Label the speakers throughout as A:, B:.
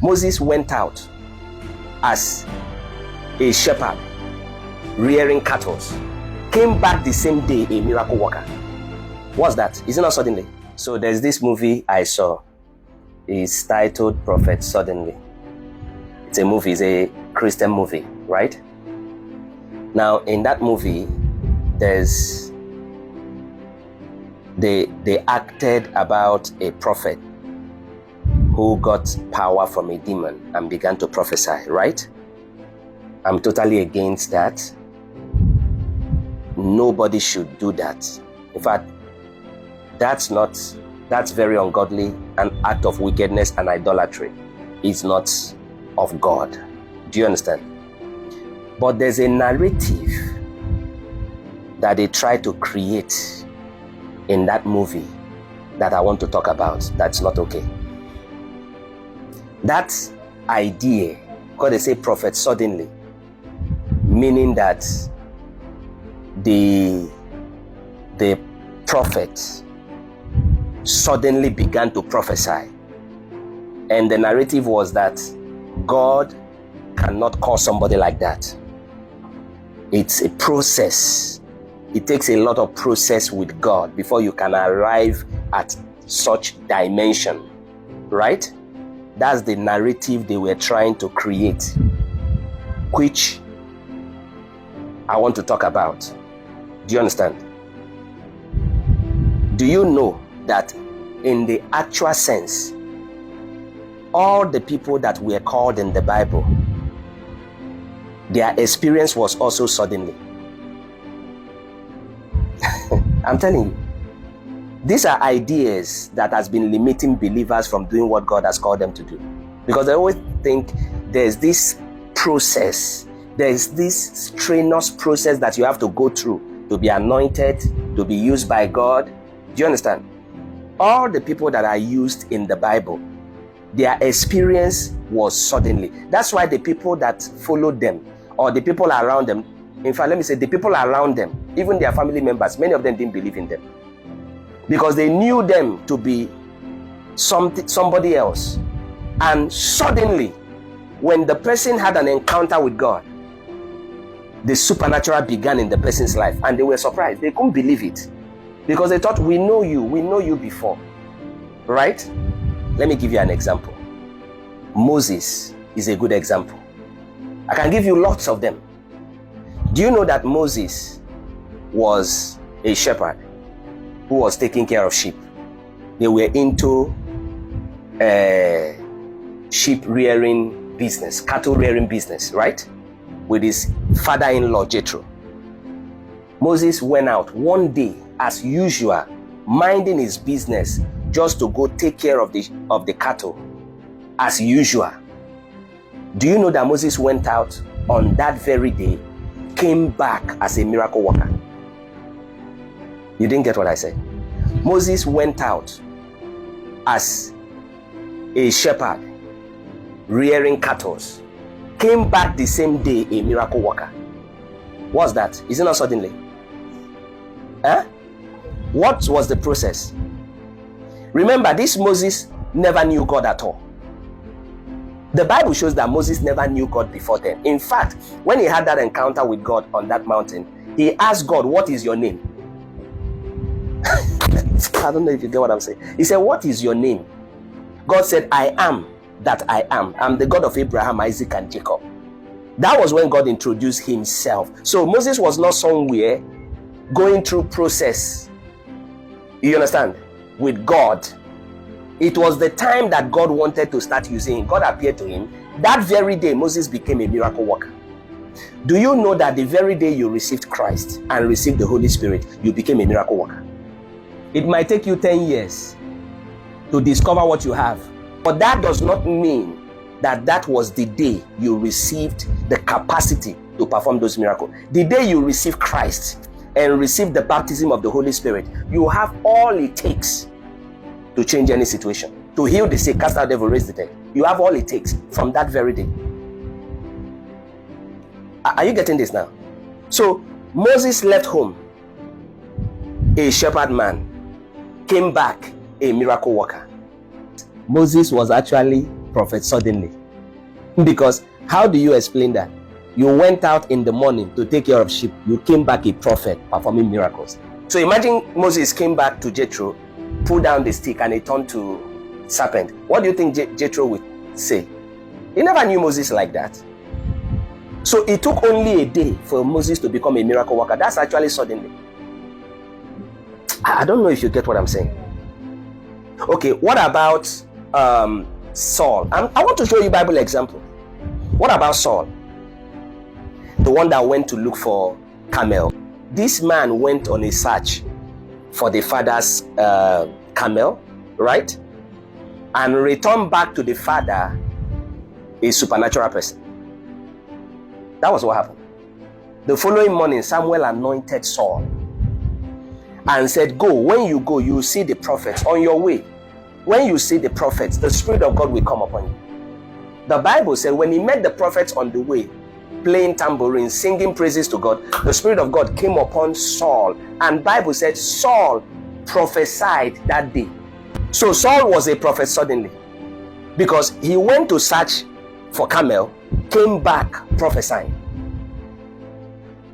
A: Moses went out as a shepherd rearing cattle, came back the same day a miracle worker. What's that? Is it not suddenly? So there's this movie I saw. It's titled Prophet Suddenly. It's a movie, it's a Christian movie, right? Now in that movie, they acted about a prophet who got power from a demon and began to prophesy, right? I'm totally against that. Nobody should do that. In fact, that's very ungodly, an act of wickedness and idolatry. It's not of God. Do you understand? But there's a narrative that they try to create in that movie that I want to talk about. That's not okay. That idea, because they say prophet suddenly, meaning that the prophet suddenly began to prophesy. And the narrative was that God cannot call somebody like that. It's a process. It takes a lot of process with God before you can arrive at such dimension, right? That's the narrative they were trying to create, which I want to talk about. Do you understand? Do you know that in the actual sense, all the people that were called in the Bible, their experience was also suddenly. I'm telling you, these are ideas that has been limiting believers from doing what God has called them to do. Because they always think there's this process, there's this strenuous process that you have to go through to be anointed, to be used by God. Do you understand? All the people that are used in the Bible, their experience was suddenly. That's why the people that followed them, or the people around them, in fact, let me say the people around them, even their family members, many of them didn't believe in them. Because they knew them to be somebody else. And suddenly, when the person had an encounter with God, the supernatural began in the person's life. And they were surprised. They couldn't believe it. Because they thought, we know you before. Right? Let me give you an example. Moses is a good example. I can give you lots of them. Do you know that Moses was a shepherd who was taking care of sheep? They were into sheep rearing business, cattle rearing business, right? With his father-in-law, Jethro. Moses went out one day, as usual, minding his business, just to go take care of the cattle, as usual. Do you know that Moses went out on that very day, came back as a miracle worker? You didn't get what I said. Moses went out as a shepherd rearing cattle, came back the same day a miracle worker. What's that? Is it not suddenly? Huh? What was the process? Remember, this Moses never knew God at all. The Bible shows that Moses never knew God before then. In fact, when he had that encounter with God on that mountain, he asked God, what is your name? I don't know if you get what I'm saying. He said, what is your name? God said, I am that I am. I'm the God of Abraham, Isaac, and Jacob. That was when God introduced himself. So Moses was not somewhere going through process. You understand? With God. It was the time that God wanted to start using him. God appeared to him. That very day, Moses became a miracle worker. Do you know that the very day you received Christ and received the Holy Spirit, you became a miracle worker? It might take you 10 years to discover what you have. But that does not mean that that was the day you received the capacity to perform those miracles. The day you received Christ and received the baptism of the Holy Spirit, you have all it takes to change any situation, to heal the sick, cast out the devil, raise the dead. You have all it takes from that very day. Are you getting this now? So Moses left home a shepherd man, came back a miracle worker. Moses was actually prophet suddenly. Because how do you explain that? You went out in the morning to take care of sheep. You came back a prophet performing miracles. So imagine Moses came back to Jethro, pulled down the stick, and it turned to serpent. What do you think Jethro would say? He never knew Moses like that. So it took only a day for Moses to become a miracle worker. That's actually suddenly. I don't know if you get what I'm saying. Okay, what about Saul? I want to show you a Bible example. What about Saul? The one that went to look for camel. This man went on a search for the father's camel, right? And returned back to the father a supernatural person. That was what happened. The following morning, Samuel anointed Saul and said, go, when you go, you will see the prophets on your way. When you see the prophets, the Spirit of God will come upon you. The Bible said when he met the prophets on the way, playing tambourines, singing praises to God, the Spirit of God came upon Saul. And Bible said Saul prophesied that day. So Saul was a prophet suddenly because he went to search for camel, came back prophesying.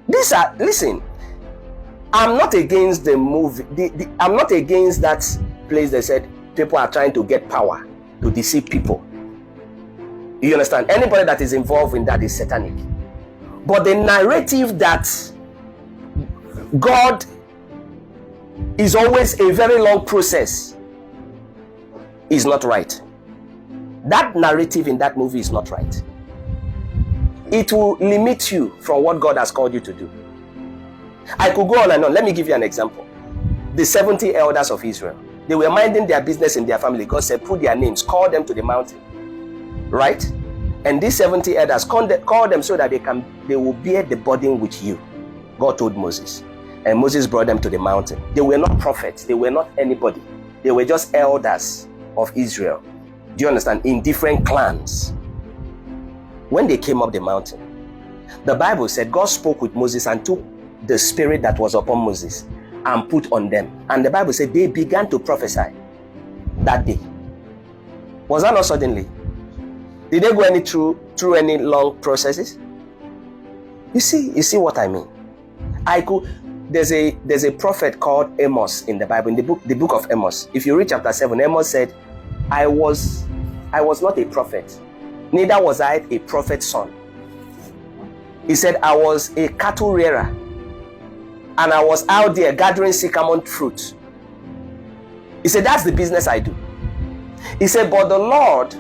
A: Listen, I'm not against the movie. I'm not against that place that said people are trying to get power to deceive people. You understand? Anybody that is involved in that is satanic. But the narrative that God is always a very long process is not right. That narrative in that movie is not right. It will limit you from what God has called you to do. I could go on and on. Let me give you an example. The 70 elders of Israel, they were minding their business in their family. God said, put their names, call them to the mountain. Right? And these 70 elders, call them so that they will bear the burden with you. God told Moses. And Moses brought them to the mountain. They were not prophets. They were not anybody. They were just elders of Israel. Do you understand? In different clans. When they came up the mountain, the Bible said God spoke with Moses and took the spirit that was upon Moses and put on them. And the Bible said they began to prophesy that day. Was that not suddenly? Did they go through any long processes? You see what I mean? There's a prophet called Amos in the Bible, in the book of Amos. If you read chapter 7, Amos said, I was not a prophet, neither was I a prophet's son. He said, I was a cattle rearer, and I was out there gathering sycamore fruit. He said, that's the business I do. He said, but the Lord,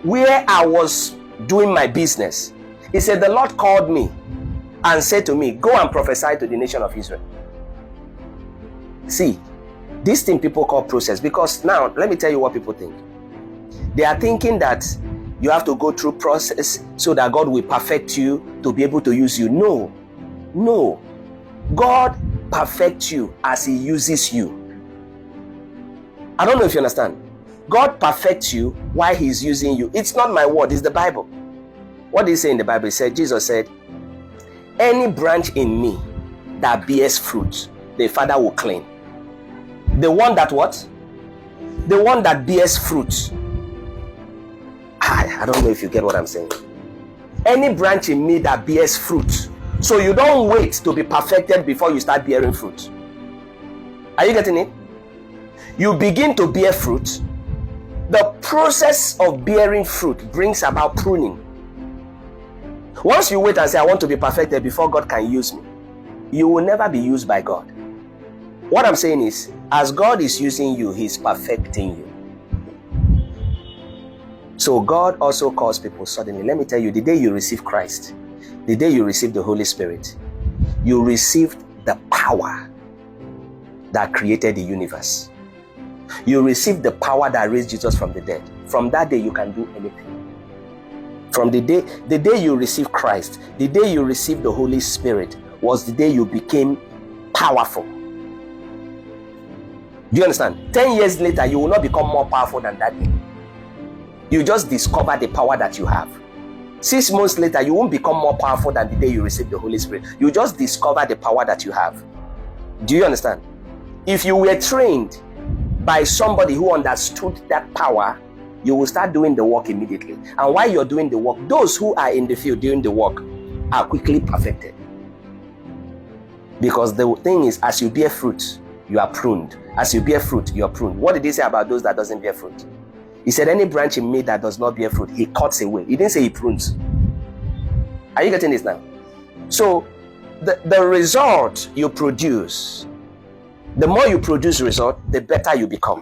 A: where I was doing my business, he said, the Lord called me and said to me, go and prophesy to the nation of Israel. See, this thing people call process, because now, let me tell you what people think. They are thinking that you have to go through process so that God will perfect you to be able to use you. No. God perfects you as he uses you. I don't know if you understand. God perfects you while he's using you. It's not my word, it's the Bible. What did he say in the Bible? He said, Jesus said, any branch in me that bears fruit, the Father will clean. The one that what? The one that bears fruit. I don't know if you get what I'm saying. Any branch in me that bears fruit. So you don't wait to be perfected before you start bearing fruit. Are you getting it? You begin to bear fruit. The process of bearing fruit brings about pruning. Once you wait and say, I want to be perfected before God can use me, you will never be used by God. What I'm saying is, as God is using you, he's perfecting you. So God also calls people suddenly. Let me tell you, the day you receive Christ, the day you receive the Holy Spirit, you received the power that created the universe. You received the power that raised Jesus from the dead. From that day, you can do anything. From the day you received Christ, the day you received the Holy Spirit was the day you became powerful. Do you understand? 10 years later, you will not become more powerful than that day. You just discover the power that you have. 6 months later, you won't become more powerful than the day you received the Holy Spirit. You just discover the power that you have. Do you understand? If you were trained by somebody who understood that power, you will start doing the work immediately. And while you're doing the work, those who are in the field doing the work are quickly perfected. Because the thing is, as you bear fruit, you are pruned. As you bear fruit, you are pruned. What did he say about those that doesn't bear fruit? He said, any branch in me that does not bear fruit, he cuts away. He didn't say he prunes. Are you getting this now? So the result you produce, the more you produce result, the better you become.